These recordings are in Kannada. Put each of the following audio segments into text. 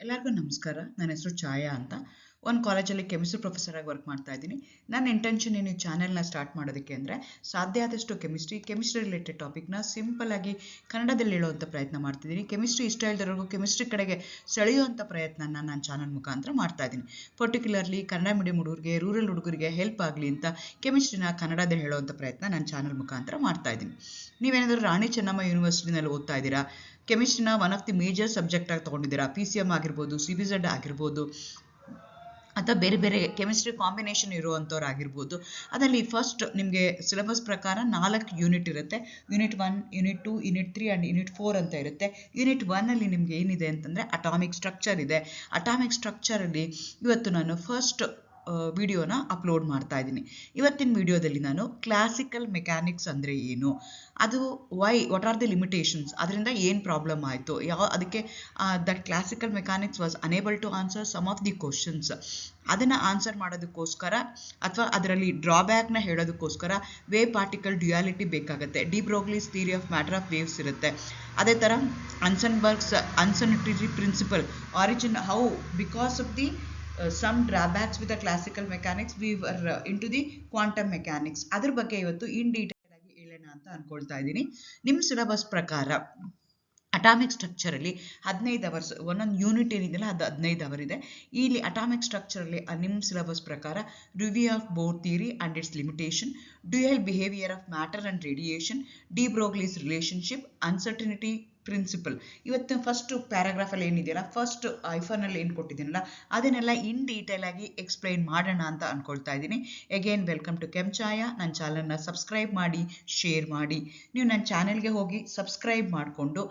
ಎಲ್ಲರಿಗೂ ನಮಸ್ಕಾರ. ನನ್ನ ಹೆಸರು ಛಾಯಾ ಅಂತ. ಒಂದು ಕಾಲೇಜಲ್ಲಿ ಕೆಮಿಸ್ಟ್ರಿ ಪ್ರೊಫೆಸರ್ ಆಗಿ ವರ್ಕ್ ಮಾಡ್ತಾ ಇದ್ದೀನಿ. ನನ್ನ ಇಂಟೆನ್ಷನ್ ಏನು ಈ ಚಾನೆಲ್ನ ಸ್ಟಾರ್ಟ್ ಮಾಡೋದಕ್ಕೆ ಅಂದರೆ, ಸಾಧ್ಯ ಆದಷ್ಟು ಕೆಮಿಸ್ಟ್ರಿ ರಿಲೇಟೆಡ್ ಟಾಪಿಕ್ನ ಸಿಂಪಲ್ ಆಗಿ ಕನ್ನಡದಲ್ಲಿ ಹೇಳುವಂಥ ಪ್ರಯತ್ನ ಮಾಡ್ತಿದ್ದೀನಿ. ಕೆಮಿಸ್ಟ್ರಿ ಇಷ್ಟ ಇಲ್ದಿರೋರ್ಗೂ ಕೆಮಿಸ್ಟ್ರಿ ಕಡೆಗೆ ಸೆಳೆಯುವಂಥ ಪ್ರಯತ್ನನ ನನ್ನ ಚಾನಲ್ ಮುಖಾಂತರ ಮಾಡ್ತಾ ಇದ್ದೀನಿ. ಪರ್ಟಿಕ್ಯುಲರ್ಲಿ ಕನ್ನಡ ಮೀಡಿಯಂ ಹುಡುಗರಿಗೆ, ರೂರಲ್ ಹುಡುಗರಿಗೆ ಹೆಲ್ಪ್ ಆಗಲಿ ಅಂತ ಕೆಮಿಸ್ಟ್ರಿನ ಕನ್ನಡದಲ್ಲಿ ಹೇಳುವಂಥ ಪ್ರಯತ್ನ ನನ್ನ ಚಾನಲ್ ಮುಖಾಂತರ ಮಾಡ್ತಾ ಇದ್ದೀನಿ. ನೀವೇನಾದರೂ ರಾಣಿ ಚೆನ್ನಮ್ಮ ಯೂನಿವರ್ಸಿಟಿನಲ್ಲಿ ಓದ್ತಾ ಇದ್ದೀರಾ, ಕೆಮಿಸ್ಟ್ರಿನ one of the major subject ಆಗಿ ತೊಗೊಂಡಿದ್ದೀರಾ, PCM ಆಗಿರ್ಬೋದು, CBZ ಆಗಿರ್ಬೋದು, ಅಥವಾ ಬೇರೆ ಬೇರೆ ಕೆಮಿಸ್ಟ್ರಿ ಕಾಂಬಿನೇಷನ್ ಇರುವಂಥವ್ರು ಆಗಿರ್ಬೋದು, ಅದರಲ್ಲಿ ಫಸ್ಟ್ ನಿಮಗೆ ಸಿಲೆಬಸ್ ಪ್ರಕಾರ 4 ಯೂನಿಟ್ ಇರುತ್ತೆ. Unit 1, unit 2, unit 3 and unit 4 ಅಂತ ಇರುತ್ತೆ. ಯೂನಿಟ್ 1ಅಲ್ಲಿ ನಿಮಗೆ ಏನಿದೆ ಅಂತಂದರೆ ಅಟಾಮಿಕ್ ಸ್ಟ್ರಕ್ಚರ್ ಇದೆ. ಅಟಾಮಿಕ್ ಸ್ಟ್ರಕ್ಚರಲ್ಲಿ ಇವತ್ತು ನಾನು ಫಸ್ಟ್ ವಿಡಿಯೋನ ಅಪ್ಲೋಡ್ ಮಾಡ್ತಾ ಇದ್ದೀನಿ. ಇವತ್ತಿನ ವಿಡಿಯೋದಲ್ಲಿ ನಾನು ಕ್ಲಾಸಿಕಲ್ ಮೆಕ್ಯಾನಿಕ್ಸ್ ಅಂದರೆ ಏನು, ಅದು ವಾಟ್ ಆರ್ ದಿ ಲಿಮಿಟೇಷನ್ಸ್, ಅದರಿಂದ ಏನು ಪ್ರಾಬ್ಲಮ್ ಆಯಿತು, ಅದಕ್ಕೆ that classical mechanics was unable to answer some of the questions, ಅದನ್ನು ಆನ್ಸರ್ ಮಾಡೋದಕ್ಕೋಸ್ಕರ ಅಥವಾ ಅದರಲ್ಲಿ ಡ್ರಾಬ್ಯಾಕ್ನ ಹೇಳೋದಕ್ಕೋಸ್ಕರ ವೇವ್ ಪಾರ್ಟಿಕಲ್ ಡ್ಯುಯಾಲಿಟಿ ಬೇಕಾಗುತ್ತೆ. De Broglie's theory of matter of waves ಇರುತ್ತೆ. ಅದೇ ಥರ Heisenberg's uncertainty principle, origin, how because of the some drawbacks with the classical mechanics we were into the quantum mechanics. ಅದ್ರ ಬಗ್ಗೆ ಇವತ್ತು ಇನ್ ಡೀಟೇಲ್ ಆಗಿ ಹೇಳೋಣ ಅಂತ ಅನ್ಕೊಳ್ತಾ ಇದ್ದೀನಿ. ನಿಮ್ಮ ಸಿಲೆಬಸ್ ಪ್ರಕಾರ ಅಟಾಮಿಕ್ ಸ್ಟ್ರಕ್ಚರಲ್ಲಿ 15 ಅವರ್ಸ್, ಒಂದೊಂದು ಯೂನಿಟ್ ಏನಿದೆಯಲ್ಲ ಅದು 15 ಅವರ್ ಇದೆ. ಇಲ್ಲಿ ಅಟಾಮಿಕ್ ಸ್ಟ್ರಕ್ಚರಲ್ಲಿ ನಿಮ್ಮ ಸಿಲೆಬಸ್ ಪ್ರಕಾರ review of Bohr theory and its limitation, dual behaviour of matter and radiation, de Broglie's relationship, uncertainty principle. ಇವತ್ತು ಫಸ್ಟ್ ಪ್ಯಾರಾಗ್ರಾಫಲ್ಲಿ ಏನಿದೆಯಲ್ಲ, ಫಸ್ಟ್ ಐಫನಲ್ಲಿ ಏನು ಕೊಟ್ಟಿದ್ದೀನಲ್ಲ, ಅದನ್ನೆಲ್ಲ ಇನ್ ಡೀಟೇಲ್ ಆಗಿ ಎಕ್ಸ್ಪ್ಲೈನ್ ಮಾಡೋಣ ಅಂತ ಅನ್ಕೊಳ್ತಾ ಇದ್ದೀನಿ. Again welcome to Kenchaya. ನನ್ನ ಚಾನಲ್ನ ಸಬ್ಸ್ಕ್ರೈಬ್ ಮಾಡಿ, ಶೇರ್ ಮಾಡಿ. ನೀವು ನನ್ನ ಚಾನೆಲ್ಗೆ ಹೋಗಿ ಸಬ್ಸ್ಕ್ರೈಬ್ ಮಾಡಿಕೊಂಡು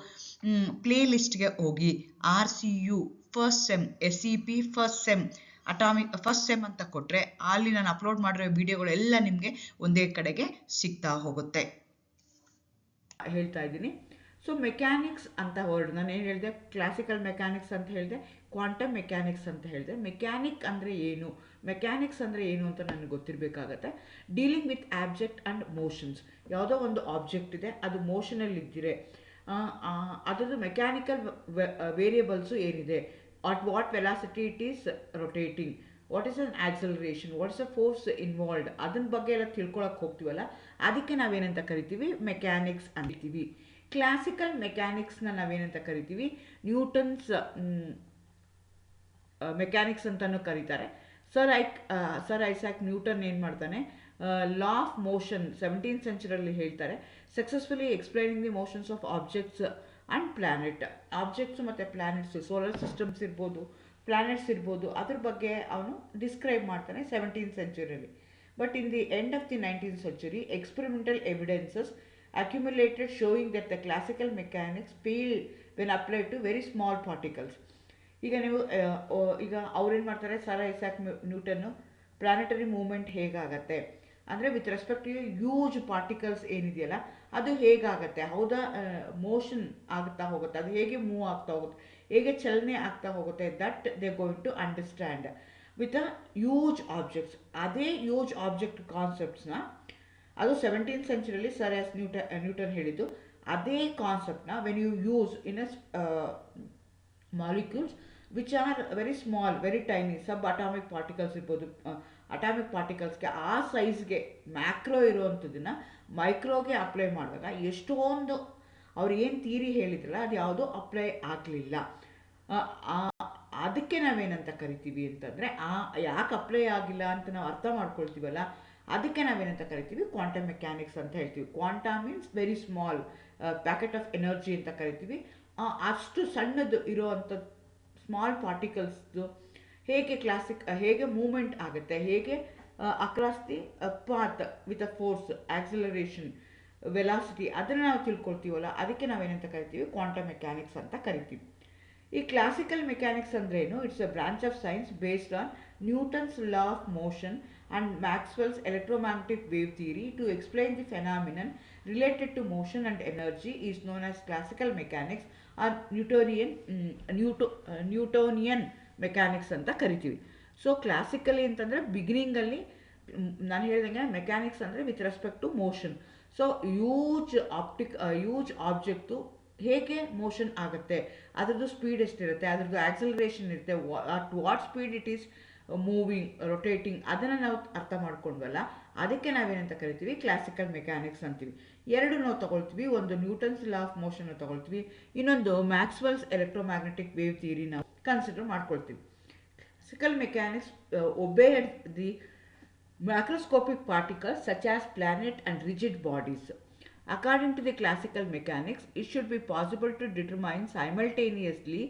ಪ್ಲೇ ಲಿಸ್ಟ್ಗೆ ಹೋಗಿ RCU first sem, SEP first sem, atomic first sem ಅಂತ ಕೊಟ್ಟರೆ ಅಲ್ಲಿ ನಾನು ಅಪ್ಲೋಡ್ ಮಾಡಿರೋ ವಿಡಿಯೋಗಳೆಲ್ಲ ನಿಮಗೆ ಒಂದೇ ಕಡೆಗೆ ಸಿಗ್ತಾ ಹೋಗುತ್ತೆ ಹೇಳ್ತಾ ಇದ್ದೀನಿ. ಸೊ ಮೆಕ್ಯಾನಿಕ್ಸ್ ಅಂತ ವರ್ಡ್ ನಾನು ಏನು ಹೇಳಿದೆ, ಕ್ಲಾಸಿಕಲ್ ಮೆಕ್ಯಾನಿಕ್ಸ್ ಅಂತ ಹೇಳಿದೆ, ಕ್ವಾಂಟಮ್ ಮೆಕ್ಯಾನಿಕ್ಸ್ ಅಂತ ಹೇಳಿದೆ. ಮೆಕ್ಯಾನಿಕ್ ಅಂದರೆ ಏನು, ಮೆಕ್ಯಾನಿಕ್ಸ್ ಅಂದರೆ ಏನು ಅಂತ ನನಗೆ ಗೊತ್ತಿರಬೇಕಾಗತ್ತೆ. Dealing with object and motions. ಯಾವುದೋ ಒಂದು ಆಬ್ಜೆಕ್ಟ್ ಇದೆ, ಅದು ಮೋಷನಲ್ಲಿ ಇದ್ದಿರೆ ಅದರದ್ದು ಮೆಕ್ಯಾನಿಕಲ್ ವೇರಿಯಬಲ್ಸು ಏನಿದೆ, at what velocity it is rotating, what is an acceleration, what is a force involved, ಅದನ್ನ ಬಗ್ಗೆ ಎಲ್ಲ ತಿಳ್ಕೊಳಕ್ಕೆ ಹೋಗ್ತೀವಲ್ಲ, ಅದಕ್ಕೆ ನಾವೇನಂತ ಕರಿತೀವಿ, ಮೆಕ್ಯಾನಿಕ್ಸ್ ಅಂತೀವಿ. ಕ್ಲಾಸಿಕಲ್ ಮೆಕ್ಯಾನಿಕ್ಸ್ನ ನಾವೇನಂತ ಕರಿತೀವಿ, ನ್ಯೂಟನ್ಸ್ ಮೆಕ್ಯಾನಿಕ್ಸ್ ಅಂತಲೂ ಕರೀತಾರೆ. ಸರ್ ಐಸಾಕ್ ನ್ಯೂಟನ್ ಏನು ಮಾಡ್ತಾನೆ, ಲಾ ಆಫ್ ಮೋಷನ್ 17th ಸೆಂಚುರಿಯಲ್ಲಿ ಹೇಳ್ತಾರೆ, successfully explaining the motions of objects and planet. Objects ಮತ್ತು ಪ್ಲಾನೆಟ್ಸ್, ಸೋಲಾರ್ ಸಿಸ್ಟಮ್ಸ್ ಇರ್ಬೋದು, ಪ್ಲಾನೆಟ್ಸ್ ಇರ್ಬೋದು, ಅದ್ರ ಬಗ್ಗೆ ಅವನು ಡಿಸ್ಕ್ರೈಬ್ ಮಾಡ್ತಾನೆ 17th ಸೆಂಚುರಿಯಲ್ಲಿ. But in the end of the 19th century, experimental evidences accumulated showing that the classical mechanics failed when applied to very small particles. ಈಗ ನೀವು ಈಗ ಅವ್ರೇನು ಮಾಡ್ತಾರೆ, sir Isaac Newton planetary movement ಹೇಗಾಗತ್ತೆ ಅಂದರೆ with respect to huge particles ಏನಿದೆಯಲ್ಲ ಅದು ಹೇಗಾಗತ್ತೆ, ಹೌದಾ ಮೋಷನ್ ಆಗ್ತಾ ಹೋಗುತ್ತೆ, ಅದು ಹೇಗೆ ಮೂವ್ ಆಗ್ತಾ ಹೋಗುತ್ತೆ, ಹೇಗೆ ಚಲನೆ ಆಗ್ತಾ ಹೋಗುತ್ತೆ, that they going to understand with a huge objects. ಅದೇ ಹ್ಯೂಜ್ ಆಬ್ಜೆಕ್ಟ್ ಕಾನ್ಸೆಪ್ಟ್ಸ್ನ, ಅದು 17th ಸೆಂಚುರಿಯಲ್ಲಿ ಸರ್ ಎಸ್ ನ್ಯೂಟನ್ ಹೇಳಿದ್ದು. ಅದೇ ಕಾನ್ಸೆಪ್ಟ್ನ when you use in a molecules which are very small, very tiny, sub atomic particles ಇರ್ಬೋದು, ಅಟಾಮಿಕ್ ಪಾರ್ಟಿಕಲ್ಸ್ಗೆ ಆ ಸೈಜ್ಗೆ ಮ್ಯಾಕ್ರೋ ಇರುವಂಥದ್ದನ್ನು ಮೈಕ್ರೋಗೆ ಅಪ್ಲೈ ಮಾಡಿದಾಗ ಎಷ್ಟೊಂದು ಅವ್ರು ಏನು ಥಿಯರಿ ಹೇಳಿದ್ರಲ್ಲ ಅದು ಯಾವುದೂ ಅಪ್ಲೈ ಆಗಲಿಲ್ಲ. ಅದಕ್ಕೆ ನಾವೇನಂತ ಕರಿತೀವಿ ಅಂತಂದರೆ, ಯಾಕೆ ಅಪ್ಲೈ ಆಗಿಲ್ಲ ಅಂತ ನಾವು ಅರ್ಥ ಮಾಡ್ಕೊಳ್ತೀವಲ್ಲ, ಅದಕ್ಕೆ ನಾವೇನಂತ ಕರಿತೀವಿ, ಕ್ವಾಂಟಮ್ ಮೆಕ್ಯಾನಿಕ್ಸ್ ಅಂತ ಹೇಳ್ತೀವಿ. Quantum means very small packet of energy ಅಂತ ಕರಿತೀವಿ. ಅಷ್ಟು ಸಣ್ಣದು ಇರೋವಂಥ ಸ್ಮಾಲ್ ಪಾರ್ಟಿಕಲ್ಸ್ದು ಹೇಗೆ ಮೂವ್ಮೆಂಟ್ ಆಗುತ್ತೆ, ಹೇಗೆ across the path with a force, acceleration, velocity, ಅದನ್ನು ನಾವು ತಿಳ್ಕೊಳ್ತೀವಲ್ಲ, ಅದಕ್ಕೆ ನಾವೇನಂತ ಕರಿತೀವಿ, ಕ್ವಾಂಟಮ್ ಮೆಕ್ಯಾನಿಕ್ಸ್ ಅಂತ ಕರಿತೀವಿ. ಈ ಕ್ಲಾಸಿಕಲ್ ಮೆಕ್ಯಾನಿಕ್ಸ್ ಅಂದ್ರೇನು, it's a branch of science based on Newton's law of motion and Maxwell's electromagnetic wave theory. To explain the phenomenon related to motion and energy is known as classical mechanics or Newtonian mechanics ಅಂತ ಕರಿತೀವಿ. ಸೊ ಕ್ಲಾಸಿಕಲಿ ಅಂತಂದರೆ ಬಿಗಿನಿಂಗಲ್ಲಿ ನಾನು ಹೇಳಿದಂಗೆ ಮೆಕ್ಯಾನಿಕ್ಸ್ ಅಂದರೆ with respect to motion. So huge object ಹೇಗೆ ಮೋಷನ್ ಆಗುತ್ತೆ, ಅದರದ್ದು ಸ್ಪೀಡ್ ಎಷ್ಟಿರುತ್ತೆ, ಅದರದ್ದು ಆಕ್ಸಲರೇಷನ್ ಇರುತ್ತೆ, at what speed it is moving, rotating, ಅದನ್ನು ನಾವು ಅರ್ಥ ಮಾಡ್ಕೊಂಡ್ವಲ್ಲ, ಅದಕ್ಕೆ ನಾವೇನಂತ ಕರಿತೀವಿ ಕ್ಲಾಸಿಕಲ್ ಮೆಕ್ಯಾನಿಕ್ಸ್ ಅಂತೀವಿ. ಎರಡು ನಾವು ತಗೊಳ್ತೀವಿ, ಒಂದು ನ್ಯೂಟನ್ಸ್ ಲಾ ಆಫ್ ಮೋಷನ್ ತಗೊಳ್ತೀವಿ, ಇನ್ನೊಂದು ಮ್ಯಾಕ್ಸ್ವೆಲ್ಸ್ ಎಲೆಕ್ಟ್ರೋಮ್ಯಾಗ್ನೆಟಿಕ್ ವೇವ್ ಥಿಯರಿ ನಾವು ಕನ್ಸಿಡರ್ ಮಾಡ್ಕೊಳ್ತೀವಿ. Classical mechanics obeyed the macroscopic particles such as planets and rigid bodies. According to the classical mechanics, it should be possible to determine simultaneously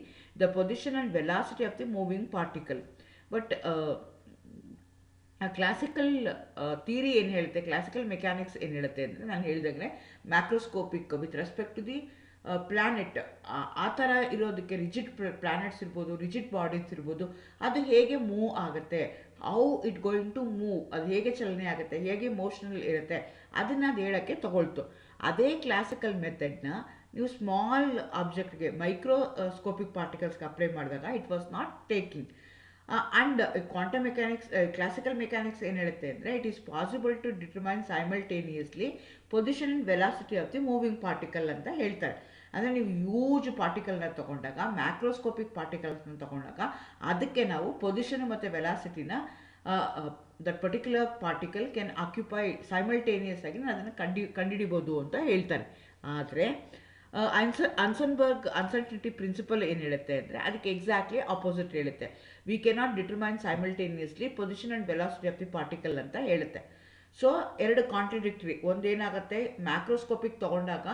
the position and velocity of the moving particle. But classical theory ಏನು ಹೇಳುತ್ತೆ, ಕ್ಲಾಸಿಕಲ್ ಮೆಕ್ಯಾನಿಕ್ಸ್ ಏನು ಹೇಳುತ್ತೆ ಅಂದರೆ, ನಾನು ಹೇಳಿದಾಗೆ macroscopic with respect to the planet, ಆ ಥರ ಇರೋದಕ್ಕೆ ರಿಜಿಡ್ ಪ್ಲ್ಯಾನೆಟ್ಸ್ ಇರ್ಬೋದು, ರಿಜಿಡ್ ಬಾಡೀಸ್ ಇರ್ಬೋದು, ಅದು ಹೇಗೆ ಮೂವ್ ಆಗುತ್ತೆ, how it going to move, ಅದು ಹೇಗೆ ಚಲನೆ ಆಗುತ್ತೆ, ಹೇಗೆ ಮೋಷನಲ್ ಇರುತ್ತೆ, ಅದನ್ನು ಅದು ಹೇಳೋಕ್ಕೆ ತಗೊಳ್ತು. ಅದೇ ಕ್ಲಾಸಿಕಲ್ ಮೆಥಡ್ನ ನೀವು ಸ್ಮಾಲ್ ಆಬ್ಜೆಕ್ಟ್ಗೆ, ಮೈಕ್ರೋಸ್ಕೋಪಿಕ್ ಪಾರ್ಟಿಕಲ್ಸ್ಗೆ ಅಪ್ಲೈ ಮಾಡಿದಾಗ it was not taking. And quantum mechanics, classical mechanics ಏನು ಹೇಳುತ್ತೆ ಅಂದರೆ, it is possible to determine simultaneously position and velocity of the moving particle ಅಂತ ಹೇಳ್ತಾರೆ. ಅಂದರೆ ನೀವು ಯೂಜ್ ಪಾರ್ಟಿಕಲ್ನ ತೊಗೊಂಡಾಗ, ಮ್ಯಾಕ್ರೋಸ್ಕೋಪಿಕ್ ಪಾರ್ಟಿಕಲ್ಸ್ನ ತೊಗೊಂಡಾಗ, ಅದಕ್ಕೆ ನಾವು ಪೊಸಿಷನ್ ಮತ್ತು ವೆಲಾಸಿಟಿನ that particular particle can occupy simultaneous ಆಗಿ ಅದನ್ನು ಕಂಡುಹಿಡಿಬೋದು ಅಂತ ಹೇಳ್ತಾರೆ. ಆದರೆ ಅನ್ಸನ್ಬರ್ಗ್ ಅನ್ಸರ್ಟಿನಿಟಿ ಪ್ರಿನ್ಸಿಪಲ್ ಏನು ಹೇಳುತ್ತೆ ಅಂದರೆ, ಅದಕ್ಕೆ ಎಕ್ಸಾಕ್ಟ್ಲಿ ಆಪೋಸಿಟ್ ಹೇಳುತ್ತೆ. We cannot determine simultaneously position and velocity of the particle ಅಂತ ಹೇಳುತ್ತೆ. ಸೊ ಎರಡು ಕಾಂಟ್ರಡಿಕ್ಟರಿ. ಒಂದೇನಾಗುತ್ತೆ, ಮ್ಯಾಕ್ರೋಸ್ಕೋಪಿಕ್ ತೊಗೊಂಡಾಗ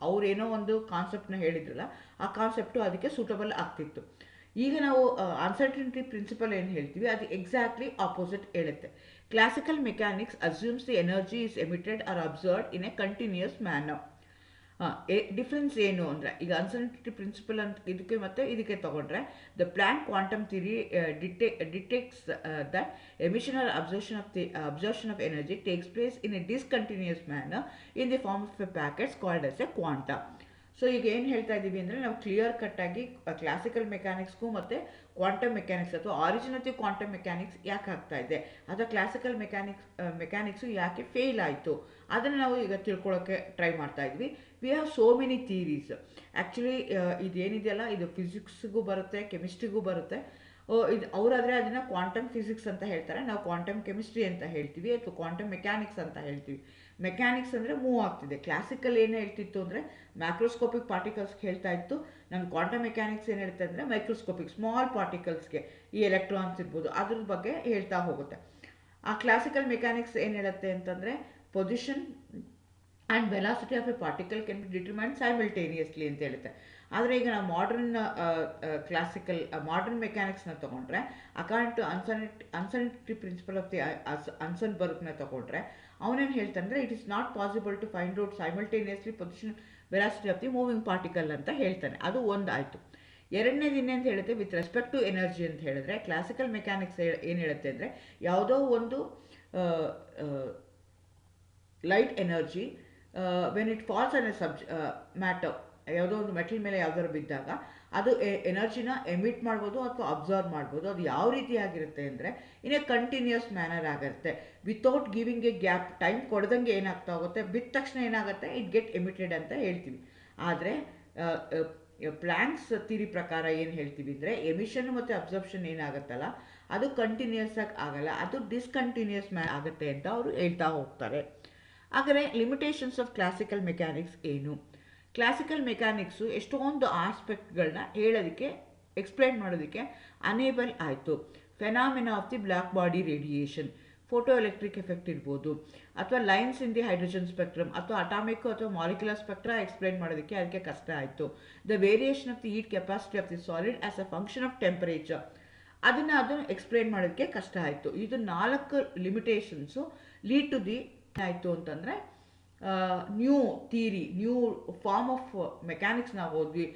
ಅವ್ರೇನೋ ಒಂದು ಕಾನ್ಸೆಪ್ಟ್ನ ಹೇಳಿದ್ರಲ್ಲ, ಆ ಕಾನ್ಸೆಪ್ಟು ಅದಕ್ಕೆ ಸೂಟಬಲ್ ಆಗ್ತಿತ್ತು. ಈಗ ನಾವು ಅನ್ಸರ್ಟಿನಿಟಿ ಪ್ರಿನ್ಸಿಪಲ್ ಏನು ಹೇಳ್ತೀವಿ, ಅದು ಎಕ್ಸಾಕ್ಟ್ಲಿ ಆಪೋಸಿಟ್ ಹೇಳುತ್ತೆ. Classical mechanics assumes the energy is emitted or absorbed in a continuous manner. Difference ಏನು ಅಂದರೆ, ಈಗ ಅನ್ಸರ್ಟಿನಿಟಿ ಪ್ರಿನ್ಸಿಪಲ್ ಅಂತ ಇದಕ್ಕೆ ಮತ್ತು ಇದಕ್ಕೆ ತಗೊಂಡ್ರೆ, the Planck quantum theory detects that emission or absorption of energy takes place in a discontinuous manner in the form of a packets called as a quantum. So ಈಗ ಏನು ಹೇಳ್ತಾ ಇದ್ದೀವಿ ಅಂದರೆ, ನಾವು ಕ್ಲಿಯರ್ ಕಟ್ಟಾಗಿ ಕ್ಲಾಸಿಕಲ್ ಮೆಕ್ಯಾನಿಕ್ಸ್ಗೂ ಮತ್ತು ಕ್ವಾಂಟಮ್ ಮೆಕ್ಯಾನಿಕ್ಸ್ ಅಥವಾ origin of the quantum mechanics ಯಾಕೆ ಆಗ್ತಾ ಇದೆ, ಅಥವಾ ಕ್ಲಾಸಿಕಲ್ ಮೆಕ್ಯಾನಿಕ್ಸು ಯಾಕೆ ಫೇಲ್ ಆಯಿತು, ಅದನ್ನು ನಾವು ಈಗ ತಿಳ್ಕೊಳ್ಳೋಕ್ಕೆ ಟ್ರೈ ಮಾಡ್ತಾ ಇದ್ವಿ. We have so many theories. Actually ಇದೇನಿದೆಯಲ್ಲ, ಇದು ಫಿಸಿಕ್ಸ್ಗೂ ಬರುತ್ತೆ, ಕೆಮಿಸ್ಟ್ರಿಗೂ ಬರುತ್ತೆ. ಇದು ಅವರಾದರೆ ಅದನ್ನು ಕ್ವಾಂಟಮ್ ಫಿಸಿಕ್ಸ್ ಅಂತ ಹೇಳ್ತಾರೆ, ನಾವು ಕ್ವಾಂಟಮ್ ಕೆಮಿಸ್ಟ್ರಿ ಅಂತ ಹೇಳ್ತೀವಿ, ಅಥವಾ ಕ್ವಾಂಟಮ್ ಮೆಕ್ಯಾನಿಕ್ಸ್ ಅಂತ ಹೇಳ್ತೀವಿ. ಮೆಕ್ಯಾನಿಕ್ಸ್ ಅಂದರೆ ಮೂವ್ ಆಗ್ತಿದೆ. ಕ್ಲಾಸಿಕಲ್ ಏನು ಹೇಳ್ತಿತ್ತು ಅಂದರೆ, ಮ್ಯಾಕ್ರೋಸ್ಕೋಪಿಕ್ ಪಾರ್ಟಿಕಲ್ಸ್ಗೆ ಹೇಳ್ತಾ ಇತ್ತು. ನಮ್ಮ ಕ್ವಾಂಟಮ್ ಮೆಕ್ಯಾನಿಕ್ಸ್ ಏನು ಹೇಳ್ತಾ ಅಂದರೆ, ಮೈಕ್ರೋಸ್ಕೋಪಿಕ್ ಸ್ಮಾಲ್ ಪಾರ್ಟಿಕಲ್ಸ್ಗೆ, ಈ ಎಲೆಕ್ಟ್ರಾನ್ಸ್ ಇರ್ಬೋದು, ಅದ್ರ ಬಗ್ಗೆ ಹೇಳ್ತಾ ಹೋಗುತ್ತೆ. ಆ ಕ್ಲಾಸಿಕಲ್ ಮೆಕ್ಯಾನಿಕ್ಸ್ ಏನು ಹೇಳುತ್ತೆ ಅಂತಂದರೆ, position and velocity of a particle can be determine simultaneously ಅಂತ ಹೇಳುತ್ತೆ. ಆದರೆ ಈಗ ನಾವು ಮಾಡರ್ನ್ ಮೆಕ್ಯಾನಿಕ್ಸ್ನ ತೊಗೊಂಡ್ರೆ, according to uncertainty principle of the ಅನ್ಸನ್ಬರ್ಗ್ನ ತೊಗೊಂಡ್ರೆ, ಅವನೇನು ಹೇಳ್ತಾನೆ, it is not possible to find out simultaneously position velocity of the moving particle ಅಂತ ಹೇಳ್ತಾನೆ. ಅದು ಒಂದು ಆಯಿತು. ಎರಡನೇದು ಇನ್ನೇನು ಹೇಳುತ್ತೆ, ವಿತ್ ರೆಸ್ಪೆಕ್ಟ್ ಟು ಎನರ್ಜಿ ಅಂತ ಹೇಳಿದ್ರೆ, ಕ್ಲಾಸಿಕಲ್ ಮೆಕ್ಯಾನಿಕ್ಸ್ ಏನು ಹೇಳುತ್ತೆ ಅಂದರೆ, ಯಾವುದೋ ಒಂದು light energy when it falls on a matter, ಯಾವುದೋ ಒಂದು ಮೆಟಲ್ ಮೇಲೆ ಯಾವ್ದಾದ್ರು ಬಿದ್ದಾಗ ಅದು ಎನರ್ಜಿನ ಎಮಿಟ್ ಮಾಡ್ಬೋದು ಅಥವಾ ಅಬ್ಸರ್ವ್ ಮಾಡ್ಬೋದು. ಅದು ಯಾವ ರೀತಿಯಾಗಿರುತ್ತೆ ಅಂದರೆ, ಇನ್ ಎ ಕಂಟಿನ್ಯೂಸ್ ಮ್ಯಾನರ್ ಆಗಿರುತ್ತೆ, without giving a gap. Time ಕೊಡ್ದಂಗೆ ಏನಾಗ್ತಾ ಹೋಗುತ್ತೆ, ಬಿದ್ದ ತಕ್ಷಣ ಏನಾಗುತ್ತೆ, ಇಟ್ ಗೆಟ್ ಎಮಿಟೆಡ್ ಅಂತ ಹೇಳ್ತೀವಿ. ಆದರೆ ಪ್ಲ್ಯಾಂಕ್ಸ್ ಥಿಯರಿ ಪ್ರಕಾರ ಏನು ಹೇಳ್ತೀವಿ ಅಂದರೆ, ಎಮಿಷನ್ ಮತ್ತು ಅಬ್ಸರ್ಪ್ಷನ್ ಏನಾಗುತ್ತಲ್ಲ, ಅದು ಕಂಟಿನ್ಯೂಸ್ ಆಗಿ ಆಗಲ್ಲ, ಅದು ಡಿಸ್ಕಂಟಿನ್ಯೂಸ್ ಆಗುತ್ತೆ ಅಂತ ಅವರು ಹೇಳ್ತಾ ಹೋಗ್ತಾರೆ. ಹಾಗಾದರೆ ಲಿಮಿಟೇಷನ್ಸ್ ಆಫ್ ಕ್ಲಾಸಿಕಲ್ ಮೆಕ್ಯಾನಿಕ್ಸ್ ಏನು? ಕ್ಲಾಸಿಕಲ್ ಮೆಕ್ಯಾನಿಕ್ಸು ಎಷ್ಟೊಂದು ಆಸ್ಪೆಕ್ಟ್ಗಳನ್ನ ಹೇಳೋದಕ್ಕೆ, ಎಕ್ಸ್ಪ್ಲೈನ್ ಮಾಡೋದಕ್ಕೆ ಅನೇಬಲ್ ಆಯಿತು. Phenomena of the black body radiation, photo electric effect ಇರ್ಬೋದು, ಅಥವಾ lines in the hydrogen spectrum, ಅಥವಾ ಅಟಾಮಿಕ್ ಅಥವಾ ಮಾಲಿಕ್ಯುಲರ್ ಸ್ಪೆಕ್ಟ್ರಾ ಎಕ್ಸ್ಪ್ಲೈನ್ ಮಾಡೋದಕ್ಕೆ ಅದಕ್ಕೆ ಕಷ್ಟ ಆಯಿತು. The variation of the heat capacity of the solid as a function of temperature, ಅದನ್ನು ಎಕ್ಸ್ಪ್ಲೈನ್ ಮಾಡೋದಕ್ಕೆ ಕಷ್ಟ ಆಯಿತು. ಇದು 4 ಲಿಮಿಟೇಷನ್ಸು ಲೀಡ್ ಟು ದಿ ಆಯಿತು ಅಂತಂದರೆ, new theory, new form of mechanics ನಾವು ಹೋದ್ವಿ.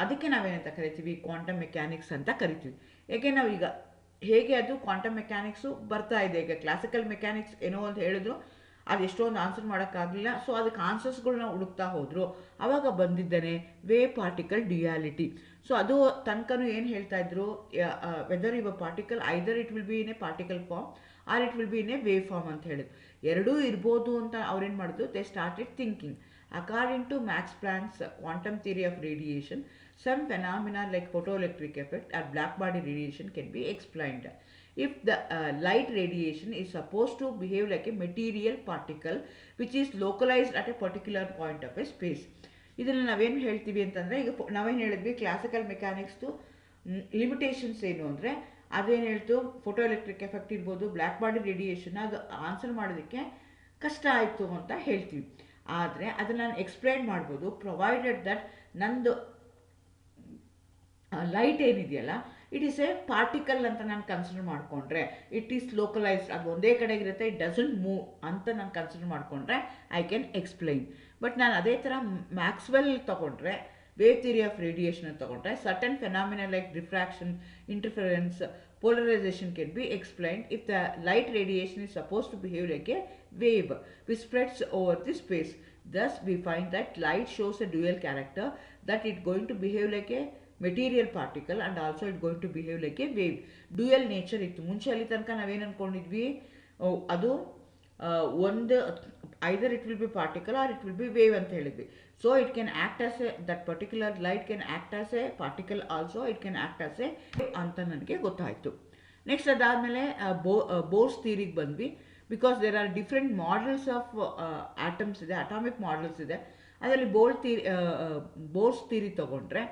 ಅದಕ್ಕೆ ನಾವೇನಂತ ಕರಿತೀವಿ, ಕ್ವಾಂಟಮ್ ಮೆಕ್ಯಾನಿಕ್ಸ್ ಅಂತ ಕರಿತೀವಿ. ಏಕೆ ನಾವೀಗ ಹೇಗೆ ಅದು ಕ್ವಾಂಟಮ್ ಮೆಕ್ಯಾನಿಕ್ಸು ಬರ್ತಾ ಇದೆ. ಈಗ ಕ್ಲಾಸಿಕಲ್ ಮೆಕ್ಯಾನಿಕ್ಸ್ ಏನೋ ಅಂತ ಹೇಳಿದ್ರು, ಅದು ಎಷ್ಟೊಂದು ಆನ್ಸರ್ ಮಾಡೋಕ್ಕಾಗಲಿಲ್ಲ. ಸೊ ಅದಕ್ಕೆ ಆನ್ಸರ್ಸ್ಗಳನ್ನ ಹುಡುಕ್ತಾ ಹೋದರು. ಆವಾಗ ಬಂದಿದ್ದಾನೆ ವೇವ್ ಪಾರ್ಟಿಕಲ್ ಡ್ಯುಯಾಲಿಟಿ. ಸೊ ಅದು ತನಕನೂ ಏನು ಹೇಳ್ತಾ ಇದ್ರು, ವೆದರ್ ಯುವ particle either it will be in a particle form or it will be in a wave form ಅಂತ ಹೇಳಿದ್ರು. ಎರಡೂ ಇರ್ಬೋದು ಅಂತ ಅವ್ರೇನು ಮಾಡಿದ್ರು, they started thinking. According to Max Planck's quantum theory of radiation, some phenomena like photoelectric effect or black body radiation can be explained. If the light radiation is supposed to behave like a material particle which is localized at a particular point of a space. ಇದನ್ನು ನಾವೇನು ಹೇಳ್ತೀವಿ ಅಂತಂದರೆ, ಈಗ ನಾವೇನು ಹೇಳಿದ್ವಿ, ಕ್ಲಾಸಿಕಲ್ ಮೆಕ್ಯಾನಿಕ್ಸ್ದು ಲಿಮಿಟೇಷನ್ಸ್ ಏನು ಅಂದರೆ, ಅದೇನು ಹೇಳ್ತು, ಫೋಟೋ ಎಲೆಕ್ಟ್ರಿಕ್ ಎಫೆಕ್ಟ್ ಇರ್ಬೋದು, ಬ್ಲ್ಯಾಕ್ ಬಾಡಿ ರೇಡಿಯೇಷನ್, ಅದು ಆನ್ಸರ್ ಮಾಡೋದಕ್ಕೆ ಕಷ್ಟ ಆಯಿತು ಅಂತ ಹೇಳ್ತೀವಿ. ಆದರೆ ಅದನ್ನು ನಾನು ಎಕ್ಸ್ಪ್ಲೈನ್ ಮಾಡ್ಬೋದು, ಪ್ರೊವೈಡೆಡ್ ದಟ್ ನಂದು ಲೈಟ್ ಏನಿದೆಯಲ್ಲ ಇಟ್ ಈಸ್ ಎ ಪಾರ್ಟಿಕಲ್ ಅಂತ ನಾನು ಕನ್ಸಿಡರ್ ಮಾಡಿಕೊಂಡ್ರೆ, ಇಟ್ ಈಸ್ ಲೋಕಲೈಸ್ಡ್, ಅದು ಒಂದೇ ಕಡೆಗಿರುತ್ತೆ, ಇಟ್ ಡಸಂಟ್ ಮೂವ್ ಅಂತ ನಾನು ಕನ್ಸಿಡರ್ ಮಾಡಿಕೊಂಡ್ರೆ ಐ ಕ್ಯಾನ್ ಎಕ್ಸ್ಪ್ಲೈನ್. ಬಟ್ ನಾನು ಅದೇ ಥರ ಮ್ಯಾಕ್ಸ್ವೆಲ್ ತೊಗೊಂಡ್ರೆ, ವೇವ್ ಥಿಯರಿ ಆಫ್ ರೇಡಿಯೇಷನ್ ತೊಗೊಂಡ್ರೆ, certain phenomena like diffraction, interference, polarization can be explained if the light radiation is supposed to behave like a wave which spreads over the space. Thus we find that light shows a dual character, that it going to behave like a material particle and also it going to behave like a wave. Dual nature ಇತ್ತು. ಮುಂಚೆ ಅಲ್ಲಿ ತನಕ ನಾವೇನು ಅಂದ್ಕೊಂಡಿದ್ವಿ, ಅದು ಒಂದು either it will be particle or it will be wave ಅಂತ ಹೇಳಿದ್ವಿ. So it can act as a, that particular light can act as a particle also, it can act as a ಅಂತ ನನಗೆ ಗೊತ್ತಾಯಿತು. ನೆಕ್ಸ್ಟ್ ಅದಾದಮೇಲೆ ಬೋರ್ಸ್ ಥಿಯರಿಗೆ ಬಂದ್ವಿ. Because there are different models of atoms ಇದೆ, ಅಟಾಮಿಕ್ ಮಾಡೆಲ್ಸ್ ಇದೆ. ಅದರಲ್ಲಿ ಬೋರ್ಸ್ ಥಿಯರಿ ತೊಗೊಂಡ್ರೆ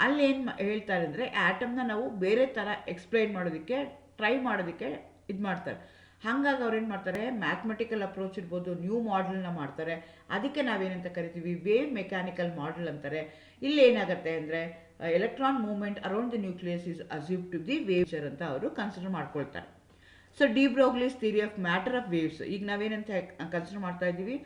ಅಲ್ಲಿ ಏನು ಹೇಳ್ತಾರೆ ಅಂದರೆ, ಆಟಮ್ನ ನಾವು ಬೇರೆ ಥರ ಎಕ್ಸ್ಪ್ಲೈನ್ ಮಾಡೋದಕ್ಕೆ ಟ್ರೈ ಮಾಡೋದಕ್ಕೆ ಇದು ಮಾಡ್ತಾರೆ. ಹಾಗಾಗಿ ಅವ್ರೇನು ಮಾಡ್ತಾರೆ, ಮ್ಯಾಥಮೆಟಿಕಲ್ ಅಪ್ರೋಚ್ ಇರ್ಬೋದು, ನ್ಯೂ ಮಾಡೆಲ್ನ ಮಾಡ್ತಾರೆ. ಅದಕ್ಕೆ ನಾವೇನಂತ ಕರಿತೀವಿ, ವೇವ್ ಮೆಕ್ಯಾನಿಕಲ್ ಮಾಡೆಲ್ ಅಂತಾರೆ. ಇಲ್ಲಿ ಏನಾಗುತ್ತೆ ಅಂದರೆ, electron movement around the nucleus is assume to the ವೇವ್ಚರ್ ಅಂತ ಅವರು ಕನ್ಸಿಡರ್ ಮಾಡ್ಕೊಳ್ತಾರೆ. So de Broglie's theory of matter of waves, ಈಗ ನಾವೇನಂತ ಕನ್ಸಿಡರ್ ಮಾಡ್ತಾ ಇದ್ದೀವಿ,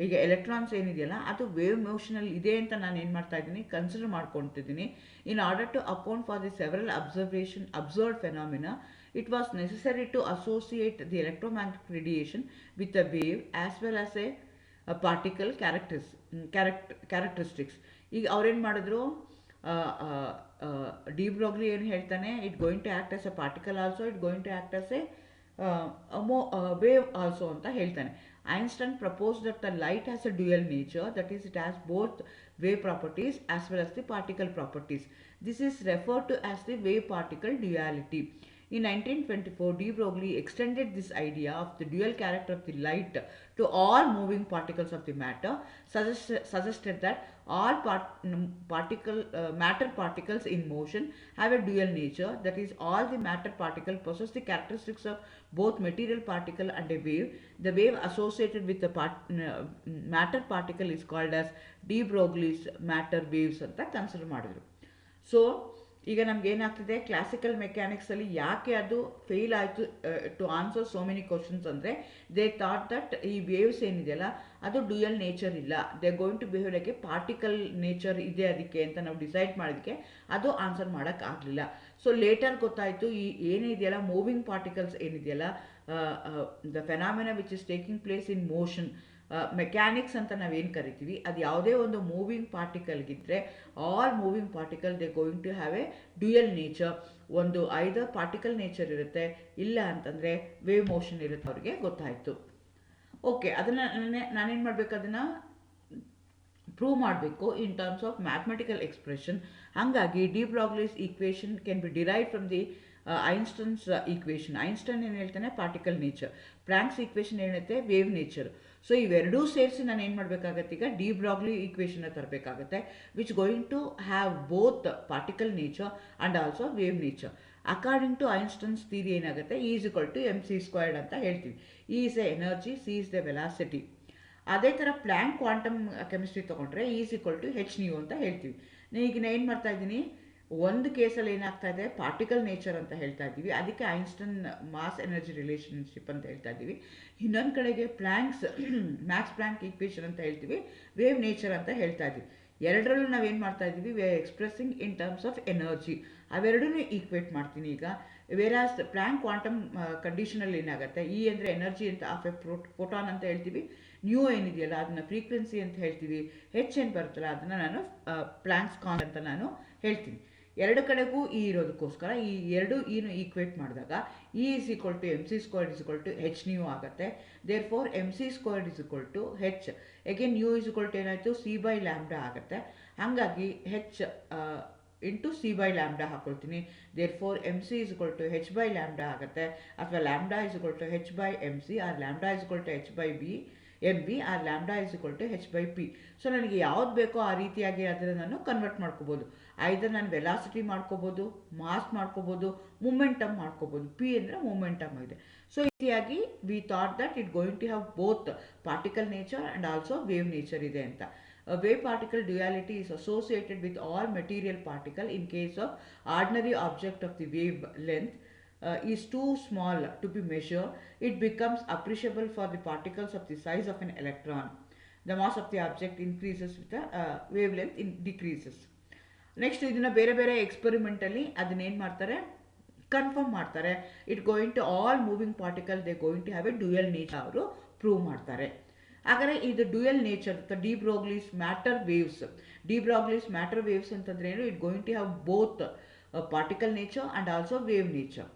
ಈಗ ಎಲೆಕ್ಟ್ರಾನ್ಸ್ ಏನಿದೆಯಲ್ಲ ಅದು ವೇವ್ ಮೋಷನಲ್ಲಿ ಇದೆ ಅಂತ ನಾನು ಏನು ಮಾಡ್ತಾ ಇದ್ದೀನಿ, ಕನ್ಸಿಡರ್ ಮಾಡ್ಕೊತಿದ್ದೀನಿ. In order to account for the several observed phenomena, it was necessary to associate the electromagnetic radiation with a wave as well as a particle characteristics. ಈಗ ಅವ್ರೇನು ಮಾಡಿದ್ರು, ಡಿ ಬ್ರೋಗ್ಲಿ ಏನು ಹೇಳ್ತಾನೆ, it going to act as a particle also, it going to act as a wave also ಅಂತ ಹೇಳ್ತಾನೆ. Einstein proposed that the light has a dual nature, that is, it has both wave properties as well as the particle properties. This is referred to as the wave-particle duality. In 1924, de Broglie extended this idea of the dual character of the light to all moving particles of the matter, suggested that all matter particles in motion have a dual nature, that is, all the matter particles possess the characteristics of both material particle and a wave. The wave associated with the matter particle is called as de Broglie's matter waves ಅಂತ ಕನ್ಸಿಡರ್ ಮಾಡಿದ್ರು. ಸೊ ಈಗ ನಮ್ಗೆ ಏನಾಗ್ತಿದೆ, ಕ್ಲಾಸಿಕಲ್ ಮೆಕ್ಯಾನಿಕ್ಸಲ್ಲಿ ಯಾಕೆ ಅದು ಫೇಲ್ ಆಯಿತು to answer so many questions ಅಂದರೆ, ದೇ ಥಾಟ್ ದಟ್ ಈ ವೇವ್ಸ್ ಏನಿದೆಯಲ್ಲ ಅದು ಡ್ಯೂಯಲ್ ನೇಚರ್ ಇಲ್ಲ, they going to behave like a particle nature ಇದೆ ಅದಕ್ಕೆ ಅಂತ ನಾವು ಡಿಸೈಡ್ ಮಾಡೋದಕ್ಕೆ ಅದು ಆನ್ಸರ್ ಮಾಡೋಕ್ಕಾಗಲಿಲ್ಲ. ಸೊ ಲೇಟರ್ ಗೊತ್ತಾಯಿತು, ಈ ಏನಿದೆಯಲ್ಲ ಮೂವಿಂಗ್ ಪಾರ್ಟಿಕಲ್ಸ್ ಏನಿದೆಯಲ್ಲ, the phenomena which is taking place in motion, mechanics ಅಂತ ನಾವೇನು ಕರಿತೀವಿ, ಅದು ಯಾವುದೇ ಒಂದು ಮೂವಿಂಗ್ ಪಾರ್ಟಿಕಲ್ಗಿದ್ರೆ all moving particle they going to have a dual nature. ಒಂದು ಐದರ್ ಪಾರ್ಟಿಕಲ್ ನೇಚರ್ ಇರುತ್ತೆ, ಇಲ್ಲ ಅಂತಂದರೆ ವೇವ್ ಮೋಷನ್ ಇರುತ್ತೆ, ಅವ್ರಿಗೆ ಗೊತ್ತಾಯಿತು. ಓಕೆ, ಅದನ್ನು ನಾನೇನು ಮಾಡಬೇಕು, ಅದನ್ನು ಪ್ರೂವ್ ಮಾಡಬೇಕು in terms of mathematical expression. ಹಾಗಾಗಿ de Broglie's equation can be derive from the Einstein's equation. Einstein ಏನು ಹೇಳ್ತಾನೆ, ಪಾರ್ಟಿಕಲ್ ನೇಚರ್. ಪ್ಲ್ಯಾಂಕ್ಸ್ ಈಕ್ವೇಷನ್ ಹೇಳುತ್ತೆ ವೇವ್ ನೇಚರ್. ಸೊ ಇವೆರಡೂ ಸೇರಿಸಿ ನಾನು ಏನು ಮಾಡಬೇಕಾಗತ್ತೆ, ಈಗ ಡಿ ಬ್ರಾಗ್ಲಿ ಈಕ್ವೇಷನ್ನ ತರಬೇಕಾಗತ್ತೆ, which going to have both particle nature and also wave nature. According to Einstein's theory ಏನಾಗುತ್ತೆ, E = mc² ಅಂತ ಹೇಳ್ತೀವಿ. E is the energy, C is the velocity. ಅದೇ ಥರ ಪ್ಲ್ಯಾಂಕ್ ಕ್ವಾಂಟಮ್ ಕೆಮಿಸ್ಟ್ರಿ ತೊಗೊಂಡ್ರೆ E = hν ಅಂತ ಹೇಳ್ತೀವಿ. ಈಗ ನಾನು ಏನು ಮಾಡ್ತಾ ಇದ್ದೀನಿ, ಒಂದು ಕೇಸಲ್ಲಿ ಏನಾಗ್ತಾ ಇದೆ, ಪಾರ್ಟಿಕಲ್ ನೇಚರ್ ಅಂತ ಹೇಳ್ತಾ ಇದ್ದೀವಿ, ಅದಕ್ಕೆ ಐನ್ಸ್ಟೈನ್ ಮಾಸ್ ಎನರ್ಜಿ ರಿಲೇಷನ್ಶಿಪ್ ಅಂತ ಹೇಳ್ತಾ ಇದ್ದೀವಿ. ಇನ್ನೊಂದು ಕಡೆಗೆ ಮ್ಯಾಕ್ಸ್ ಪ್ಲ್ಯಾಂಕ್ ಈಕ್ವೇಷನ್ ಅಂತ ಹೇಳ್ತೀವಿ, ವೇವ್ ನೇಚರ್ ಅಂತ ಹೇಳ್ತಾ ಇದ್ದೀವಿ. ಎರಡರಲ್ಲೂ ನಾವೇನು ಮಾಡ್ತಾ ಇದ್ದೀವಿ, we are expressing in terms of energy. ಅವೆರಡೂ ಈಕ್ವೇಟ್ ಮಾಡ್ತೀನಿ ಈಗ. ವೇರಾಸ್ ಪ್ಲ್ಯಾಂಕ್ ಕ್ವಾಂಟಮ್ ಕಂಡೀಷನಲ್ಲಿ ಏನಾಗುತ್ತೆ, ಇ ಅಂದರೆ ಎನರ್ಜಿ ಅಂತ ಆಫ್ ಎ ಫೋಟಾನ್ ಅಂತ ಹೇಳ್ತೀವಿ, ನ್ಯೂ ಏನಿದೆಯಲ್ಲ ಅದನ್ನು ಫ್ರೀಕ್ವೆನ್ಸಿ ಅಂತ ಹೇಳ್ತೀವಿ, ಹೆಚ್ ಏನು ಬರುತ್ತಲ್ಲ ಅದನ್ನು ನಾನು ಪ್ಲ್ಯಾಂಕ್ಸ್ ಕಾನ್ಸ್ಟಂಟ್ ಅಂತ ನಾನು ಹೇಳ್ತೀನಿ. ಎರಡು ಕಡೆಗೂ ಇ ಇರೋದಕ್ಕೋಸ್ಕರ ಈ ಎರಡು ಇನು ಈಕ್ವೇಟ್ ಮಾಡಿದಾಗ E is equal to m c squared is equal to h nu ಆಗುತ್ತೆ. Therefore m c squared is equal to h again u is equal to ಏನಾಯಿತು ಸಿ ಬೈ ಲ್ಯಾಂಬ್ಡಾ ಆಗುತ್ತೆ. ಹಾಗಾಗಿ h into c by lambda ಹಾಕೊಳ್ತೀನಿ. Therefore m c is equal to H by lambda ಆಗುತ್ತೆ, ಅಥವಾ lambda is equal to H by m c, or lambda is equal to H by B M B, or lambda is equal to H by P. So ನನಗೆ ಯಾವ್ದು ಬೇಕೋ ಆ ರೀತಿಯಾಗಿ ಅದನ್ನು ನಾನು ಕನ್ವರ್ಟ್ ಮಾಡ್ಕೋಬೋದು. ಐದರ್ ನಾನು ವೆಲಾಸಿಟಿ ಮಾಡ್ಕೋಬೋದು, ಮಾಸ್ ಮಾಡ್ಕೋಬೋದು, ಮೂಮೆಂಟಮ್ ಮಾಡ್ಕೋಬೋದು. ಪಿ ಅಂದರೆ ಮೂಮೆಂಟಮ್ ಇದೆ. ಸೊ ಈ ರೀತಿಯಾಗಿ we thought that it going to have both particle nature and also wave nature ಇದೆ ಅಂತ. Wave particle duality is associated with all material particle in case of ordinary object of the wave length is too small to be measured. It becomes appreciable for the particles of the size of an electron. The mass of the object increases with the wavelength decreases. Next ಇದನ್ನು ಬೇರೆ ಬೇರೆ ಎಕ್ಸ್ಪೆರಿಮೆಂಟಲ್ಲಿ ಅದನ್ನೇನು ಮಾಡ್ತಾರೆ, ಕನ್ಫರ್ಮ್ ಮಾಡ್ತಾರೆ. It going to all moving particle they going to have a dual nature ಅವರು ಪ್ರೂವ್ ಮಾಡ್ತಾರೆ. ಹಾಗಾದರೆ ಇದು dual nature de Broglie's matter waves. De Broglie's matter waves ಅಂತಂದ್ರೆ ಏನು, it going to have both particle nature and also wave nature.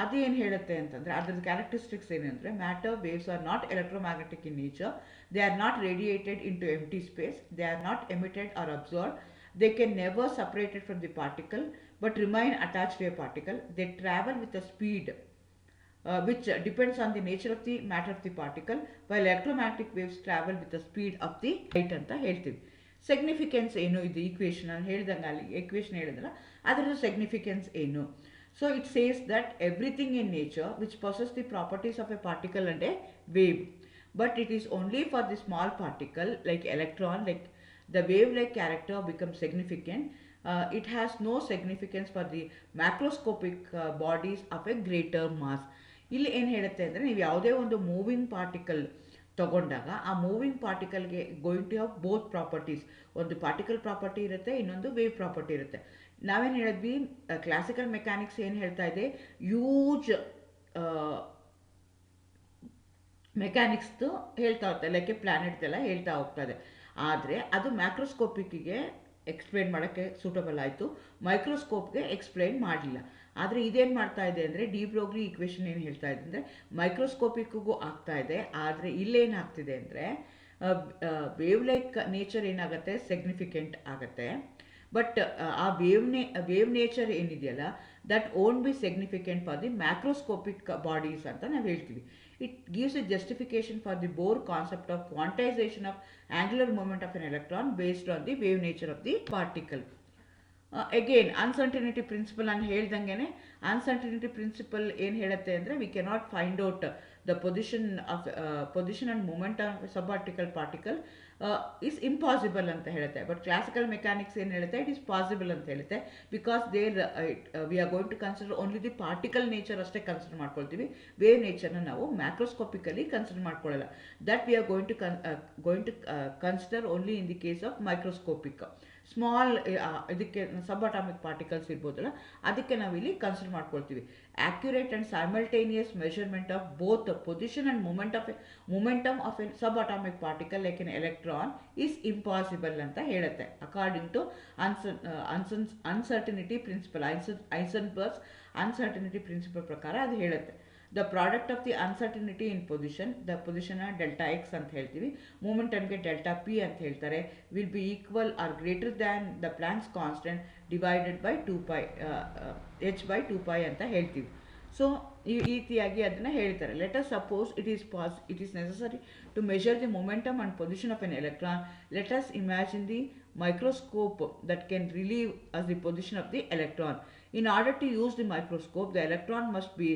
ಅದೇನು ಹೇಳುತ್ತೆ ಅಂತಂದರೆ ಅದ್ರದ್ದು ಕ್ಯಾರೆಕ್ಟರಿಸ್ಟಿಕ್ಸ್ ಏನಂದರೆ, matter waves are not electromagnetic in nature, they are not radiated into empty space, they are not emitted or absorb, they can never separated from the particle but remain attached to a particle. They travel with a speed which depends on the nature of the matter of the particle, while electromagnetic waves travel with the speed of the light ಅಂತ ಹೇಳ್ತೀವಿ. ಸಿಗ್ನಿಫಿಕೆನ್ಸ್ ಏನು ಇದು ಈಕ್ವೇಷನ್ ನಾನು ಹೇಳ್ದಂಗೆ, ಅಲ್ಲಿ ಈಕ್ವೇಷನ್ ಹೇಳಿದ್ರೆ ಅದರ ಸಿಗ್ನಿಫಿಕೆನ್ಸ್ ಏನು. So it says that everything in nature which possess the properties of a particle and A wave, but it is only for the small particle like electron, like the wave-like character becomes significant. It has no significance for the macroscopic bodies of a greater mass. ಇಲ್ಲಿ ಏನು ಹೇಳುತ್ತೆ ಅಂದರೆ, ನೀವು ಯಾವುದೇ ಒಂದು ಮೂವಿಂಗ್ ಪಾರ್ಟಿಕಲ್ ತಗೊಂಡಾಗ ಆ ಮೂವಿಂಗ್ ಪಾರ್ಟಿಕಲ್ಗೆ going to have both properties. ಒಂದು ಪಾರ್ಟಿಕಲ್ ಪ್ರಾಪರ್ಟಿ ಇರುತ್ತೆ, ಇನ್ನೊಂದು ವೇವ್ ಪ್ರಾಪರ್ಟಿ ಇರುತ್ತೆ. ನಾವೇನು ಹೇಳಿದ್ವಿ, ಕ್ಲಾಸಿಕಲ್ ಮೆಕ್ಯಾನಿಕ್ಸ್ ಏನು ಹೇಳ್ತಾ ಇದೆ, ಯೂಜ್ ಮೆಕ್ಯಾನಿಕ್ಸ್ದು ಹೇಳ್ತಾ ಹೋಗ್ತಾ, ಲೈಕ್ ಪ್ಲಾನೆಟ್ದೆಲ್ಲ ಹೇಳ್ತಾ ಹೋಗ್ತದೆ. ಆದರೆ ಅದು ಮ್ಯಾಕ್ರೋಸ್ಕೋಪಿಕ್ಕಿಗೆ ಎಕ್ಸ್ಪ್ಲೈನ್ ಮಾಡೋಕ್ಕೆ ಸೂಟಬಲ್ ಆಯಿತು, ಮೈಕ್ರೋಸ್ಕೋಪ್ಗೆ ಎಕ್ಸ್ಪ್ಲೈನ್ ಮಾಡಲಿಲ್ಲ. ಆದರೆ ಇದೇನು ಮಾಡ್ತಾ ಇದೆ ಅಂದರೆ, ಡಿ ಬ್ರೋಗ್ಲಿ ಈಕ್ವೇಷನ್ ಏನು ಹೇಳ್ತಾ ಇದೆ ಅಂದರೆ ಮೈಕ್ರೋಸ್ಕೋಪಿಕ್ಗೂ ಆಗ್ತಾ ಇದೆ. ಆದರೆ ಇಲ್ಲೇನಾಗ್ತಿದೆ ಅಂದರೆ ವೇವ್ ಲೈಕ್ ನೇಚರ್ ಏನಾಗುತ್ತೆ, ಸಿಗ್ನಿಫಿಕೆಂಟ್ ಆಗುತ್ತೆ. ಬಟ್ ಆ ವೇವ್ ನೇಚರ್ ಏನಿದೆಯಲ್ಲ, that won't be significant for the macroscopic bodies ಅಂತ ನಾವು ಹೇಳ್ತೀವಿ. It gives a justification for the Bohr concept of quantization of angular moment of an electron based on the wave nature of the particle. Again, uncertainty principle ನಾನು ಹೇಳ್ದಂಗೆ, uncertainty principle ಏನು ಹೇಳುತ್ತೆ ಅಂದರೆ, we cannot find out the position and moment of a subarticle particle is impossible ಅಂತ ಹೇಳುತ್ತೆ. ಬಟ್ ಕ್ಲಾಸಿಕಲ್ ಮೆಕ್ಯಾನಿಕ್ಸ್ ಏನು ಹೇಳುತ್ತೆ, ಇಟ್ ಈಸ್ ಪಾಸಿಬಲ್ ಅಂತ ಹೇಳುತ್ತೆ. Because there we are going to consider only the particle nature ಅಷ್ಟೇ ಕನ್ಸಿಡರ್ ಮಾಡ್ಕೊಳ್ತೀವಿ. ವೇವ್ ನೇಚರ್ನ ನಾವು ಮ್ಯಾಕ್ರೋಸ್ಕೋಪಿಕಲಿ ಕನ್ಸಿಡರ್ ಮಾಡ್ಕೊಳ್ಳಲ್ಲ. That we are going to consider only in the case of microscopic. Small ಇದಕ್ಕೆ ಸಬ್ ಅಟಾಮಿಕ್ ಪಾರ್ಟಿಕಲ್ಸ್ ಇರ್ಬೋದಲ್ಲ, ಅದಕ್ಕೆ ನಾವು ಇಲ್ಲಿ ಕನ್ಸಿಡರ್ ಮಾಡ್ಕೊಳ್ತೀವಿ. Accurate and simultaneous measurement of both position and momentum of a sub atomic particle like an electron is impossible ಅಂತ ಹೇಳುತ್ತೆ, according to uncertainty principle. Heisenberg's uncertainty principle ಪ್ರಕಾರ ಅದು ಹೇಳುತ್ತೆ. The product of the uncertainty in position, the position delta x ಅಂತ ಹೇಳ್ತೀವಿ, momentumಗೆ delta p ಅಂತ ಹೇಳ್ತಾರೆ, will be equal or greater than the Planck's constant divided by 2 pi h by 2 pi ಅಂತ ಹೇಳ್ತೀವಿ. ಸೊ ಈ ರೀತಿಯಾಗಿ ಅದನ್ನು ಹೇಳ್ತಾರೆ. Let us suppose it is necessary to measure the momentum and position of an electron. Let us imagine the microscope that can relieve us the position of the electron. In order to use the microscope, the electron must be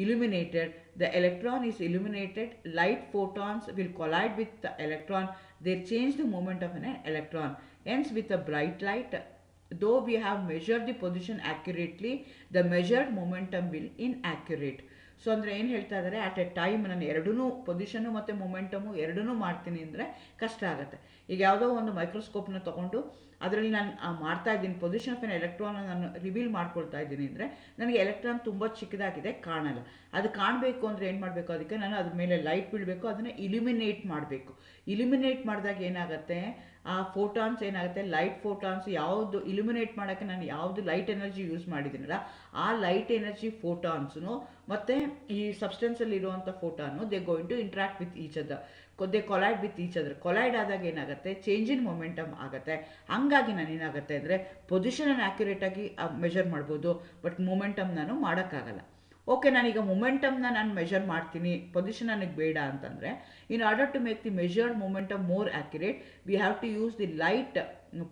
illuminated. The electron is illuminated, light photons will collide with the electron, they change the moment of an electron. Hence, with a bright light, though we have measured the position accurately, the measured momentum will inaccurate. So ಅಂದರೆ ಏನು ಹೇಳ್ತಾ ಇದ್ದಾರೆ, ಅಟ್ ಎ ಟೈಮ್ ನಾನು ಎರಡೂ ಪೊಸಿಷನ್ನು ಮತ್ತು ಮೊಮೆಂಟಮು ಎರಡೂ ಮಾಡ್ತೀನಿ ಅಂದರೆ ಕಷ್ಟ ಆಗುತ್ತೆ. ಈಗ ಯಾವುದೋ ಒಂದು ಮೈಕ್ರೋಸ್ಕೋಪ್ನ ತೊಗೊಂಡು ಅದರಲ್ಲಿ ನಾನು ಮಾಡ್ತಾ ಇದ್ದೀನಿ, ಪೊಸಿಷನ್ ಆಫ್ ಎನ್ ಎಲೆಕ್ಟ್ರಾನ್ ನಾನು ರಿವೀಲ್ ಮಾಡ್ಕೊಳ್ತಾ ಇದ್ದೀನಿ ಅಂದರೆ ನನಗೆ ಎಲೆಕ್ಟ್ರಾನ್ ತುಂಬ ಚಿಕ್ಕದಾಗಿದೆ, ಕಾಣಲ್ಲ. ಅದು ಕಾಣಬೇಕು ಅಂದರೆ ಏನು ಮಾಡಬೇಕು, ಅದಕ್ಕೆ ನಾನು ಅದ್ರ ಮೇಲೆ ಲೈಟ್ ಬೀಳಬೇಕು, ಅದನ್ನು ಇಲ್ಯುಮಿನೇಟ್ ಮಾಡಬೇಕು. ಇಲ್ಯುಮಿನೇಟ್ ಮಾಡಿದಾಗ ಏನಾಗುತ್ತೆ, ಆ ಆ ಫೋಟಾನ್ಸ್ ಏನಾಗುತ್ತೆ, ಲೈಟ್ ಫೋಟಾನ್ಸ್ ಯಾವುದು ಇಲ್ಯುಮಿನೇಟ್ ಮಾಡೋಕ್ಕೆ ನಾನು ಯಾವುದು ಲೈಟ್ ಎನರ್ಜಿ ಯೂಸ್ ಮಾಡಿದ್ದೀನಲ್ಲ ಆ ಲೈಟ್ ಎನರ್ಜಿ ಫೋಟಾನ್ಸ್ನು ಮತ್ತು ಈ ಸಬ್ಸ್ಟೆನ್ಸಲ್ಲಿ ಇರುವಂಥ photon they going to interact with each other, they collide with each other. Collide ಆದಾಗ ಏನಾಗುತ್ತೆ, ಚೇಂಜ್ ಇನ್ ಮೊಮೆಂಟಮ್ ಆಗುತ್ತೆ. ಹಂಗಾಗಿ ನಾನು ಏನಾಗುತ್ತೆ ಅಂದರೆ ಪೊಸಿಷನನ್ನು ಆ್ಯಕ್ಯುರೇಟಾಗಿ ಮೆಷರ್ ಮಾಡ್ಬೋದು, ಬಟ್ ಮೊಮೆಂಟಮ್ ನಾನು ಮಾಡೋಕ್ಕಾಗಲ್ಲ. ಓಕೆ, ನಾನೀಗ ಮೊಮೆಂಟಮ್ನ ನಾನು ಮೆಷರ್ ಮಾಡ್ತೀನಿ, ಪೊಸಿಷನ್ ನನಗೆ ಬೇಡ ಅಂತಂದರೆ, in order to make the measured momentum more accurate we have to use the light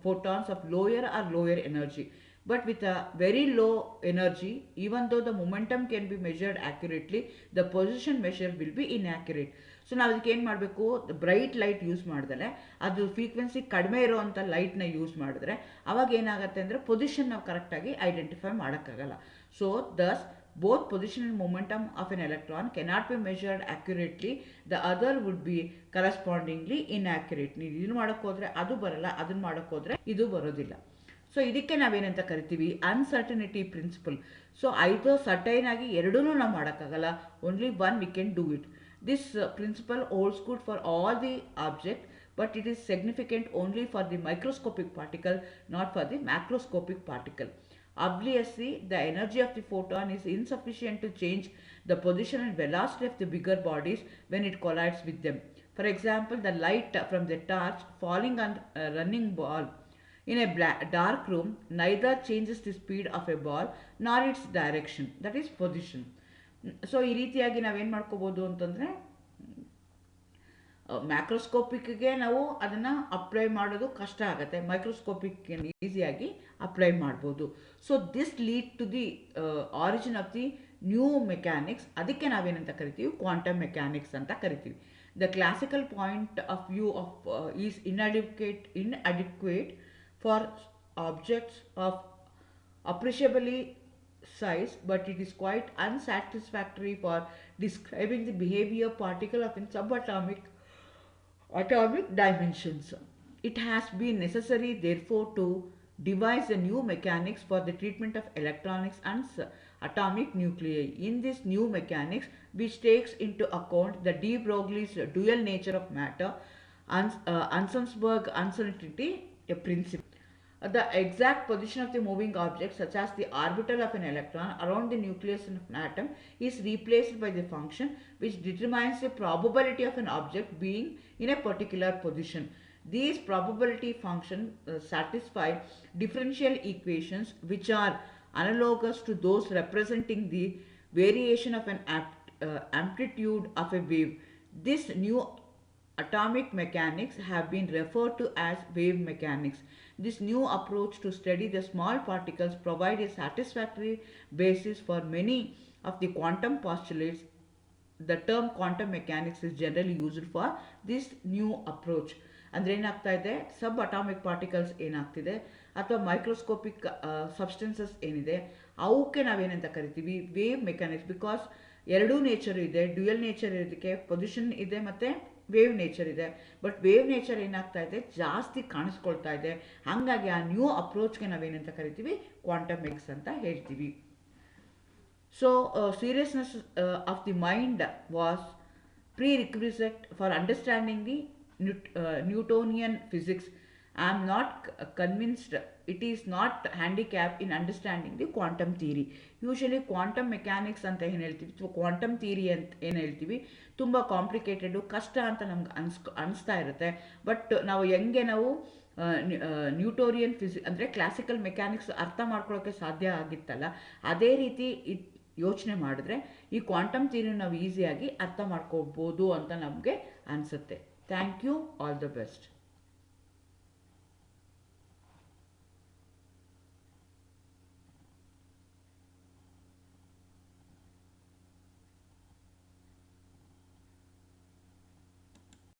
photons of lower energy. But with a very low energy, even though the momentum can be measured accurately, the position measure will be inaccurate. So ನಾವು ಅದಕ್ಕೆ ಏನು ಮಾಡಬೇಕು, ಬ್ರೈಟ್ ಲೈಟ್ ಯೂಸ್ ಮಾಡಿದ್ರೆ, ಅದು ಫ್ರೀಕ್ವೆನ್ಸಿ ಕಡಿಮೆ ಇರೋವಂಥ ಲೈಟ್ನ ಯೂಸ್ ಮಾಡಿದ್ರೆ ಅವಾಗ ಏನಾಗುತ್ತೆ ಅಂದರೆ ಪೊಸಿಷನ್ ನಾವು ಕರೆಕ್ಟಾಗಿ ಐಡೆಂಟಿಫೈ ಮಾಡೋಕ್ಕಾಗಲ್ಲ. So Dus both position and momentum of an electron cannot be measured accurately, the other would be correspondingly inaccurate. ನೀವು ಇದನ್ನು ಮಾಡೋಕ್ಕೆ ಹೋದರೆ ಅದು ಬರಲ್ಲ, ಅದನ್ನು ಮಾಡೋಕ್ಕೆ ಹೋದರೆ ಇದು ಬರೋದಿಲ್ಲ. ಸೊ ಇದಕ್ಕೆ ನಾವೇನಂತ ಕರಿತೀವಿ, ಅನ್ಸರ್ಟನಿಟಿ ಪ್ರಿನ್ಸಿಪಲ್. ಸೊ ಐದು ಸರ್ಟೈನ್ ಆಗಿ ಎರಡೂ ನಾವು ಮಾಡೋಕ್ಕಾಗಲ್ಲ, only one we can do it. This principle holds good for all the object, but it is significant only for the microscopic particle, not for the macroscopic particle. Obviously, the energy of the photon is insufficient to change the position and velocity of the bigger bodies when it collides with them. For example, the light from the torch falling on a running ball in a dark room neither changes the speed of a ball nor its direction, that is position. So ಈ ರೀತಿಯಾಗಿ ನಾವೇನು ಮಾಡ್ಕೋಬೋದು ಅಂತಂದರೆ, ಮ್ಯಾಕ್ರೋಸ್ಕೋಪಿಕ್ಗೆ ನಾವು ಅದನ್ನು ಅಪ್ಲೈ ಮಾಡೋದು ಕಷ್ಟ ಆಗುತ್ತೆ, ಮೈಕ್ರೋಸ್ಕೋಪಿಕ್ ಈಸಿಯಾಗಿ ಅಪ್ಲೈ ಮಾಡ್ಬೋದು. So this lead to the origin of the new mechanics. ಅದಕ್ಕೆ ನಾವೇನಂತ ಕರಿತೀವಿ, ಕ್ವಾಂಟಮ್ ಮೆಕ್ಯಾನಿಕ್ಸ್ ಅಂತ ಕರಿತೀವಿ. The classical point of view of is inadequate for objects of appreciably size, but it is quite unsatisfactory for describing the behavior particle of in subatomic atomic dimensions. It has been necessary therefore to devise a new mechanics for the treatment of electronics and atomic nuclei. In this new mechanics, which takes into account the de Broglie's dual nature of matter, Ansonsberg uncertainty principle. The exact position of the moving object, such as the orbital of an electron around the nucleus of an atom, is replaced by the function which determines the probability of an object being in a particular position. These probability functions satisfy differential equations which are analogous to those representing the variation of an amplitude of a wave. This new atomic mechanics have been referred to as wave mechanics. This new approach to study the small particles provide a satisfactory basis for many of the quantum postulates. The term quantum mechanics is generally used for this new approach. ಅಂದರೆ ಏನಾಗ್ತಾ ಇದೆ, ಸಬ್ ಅಟಾಮಿಕ್ ಪಾರ್ಟಿಕಲ್ಸ್ ಏನಾಗ್ತಿದೆ ಅಥವಾ ಮೈಕ್ರೋಸ್ಕೋಪಿಕ್ ಸಬ್ಸ್ಟೆನ್ಸಸ್ ಏನಿದೆ ಅವಕ್ಕೆ ನಾವೇನಂತ ಕರಿತೀವಿ, ವೇವ್ ಮೆಕ್ಯಾನಿಕ್ಸ್. ಬಿಕಾಸ್ ಎರಡೂ ನೇಚರ್ ಇದೆ, ಡ್ಯುಯಲ್ ನೇಚರ್ ಇರೋದಕ್ಕೆ ಪೊಸಿಷನ್ ಇದೆ ಮತ್ತು ವೇವ್ ನೇಚರ್ ಇದೆ. ಬಟ್ ವೇವ್ ನೇಚರ್ ಏನಾಗ್ತಾ ಇದೆ, ಜಾಸ್ತಿ ಕಾಣಿಸ್ಕೊಳ್ತಾ ಇದೆ. ಹಾಗಾಗಿ ಆ ನ್ಯೂ ಅಪ್ರೋಚ್ಗೆ ನಾವೇನಂತ ಕರಿತೀವಿ, ಕ್ವಾಂಟಮ್ ಮೆಕ್ಸ್ ಅಂತ ಹೇಳ್ತೀವಿ. So seriousness of the mind was prerequisite for understanding the Newtonian physics. I am not convinced it is not handicap in understanding the quantum theory. Usually quantum mechanics ಅಂತ ಏನು ಹೇಳ್ತೀವಿ ಅಥವಾ ಕ್ವಾಂಟಮ್ ಥಿಯರಿ ಅಂತ ಏನು ಹೇಳ್ತೀವಿ, ತುಂಬ ಕಾಂಪ್ಲಿಕೇಟೆಡು, ಕಷ್ಟ ಅಂತ ನಮ್ಗೆ ಅನಿಸ್ತಾ ಇರುತ್ತೆ. ಬಟ್ ನಾವು ಹೆಂಗೆ ನಾವು ನ್ಯೂಟೋರಿಯನ್ ಅಂದರೆ ಕ್ಲಾಸಿಕಲ್ ಮೆಕ್ಯಾನಿಕ್ಸ್ ಅರ್ಥ ಮಾಡ್ಕೊಳ್ಳೋಕ್ಕೆ ಸಾಧ್ಯ ಆಗಿತ್ತಲ್ಲ, ಅದೇ ರೀತಿ ಯೋಚನೆ ಮಾಡಿದ್ರೆ ಈ ಕ್ವಾಂಟಮ್ ಥಿಯರಿ ನಾವು ಈಸಿಯಾಗಿ ಅರ್ಥ ಮಾಡ್ಕೋಬೋದು ಅಂತ ನಮಗೆ ಅನಿಸುತ್ತೆ. Thank you, all the best.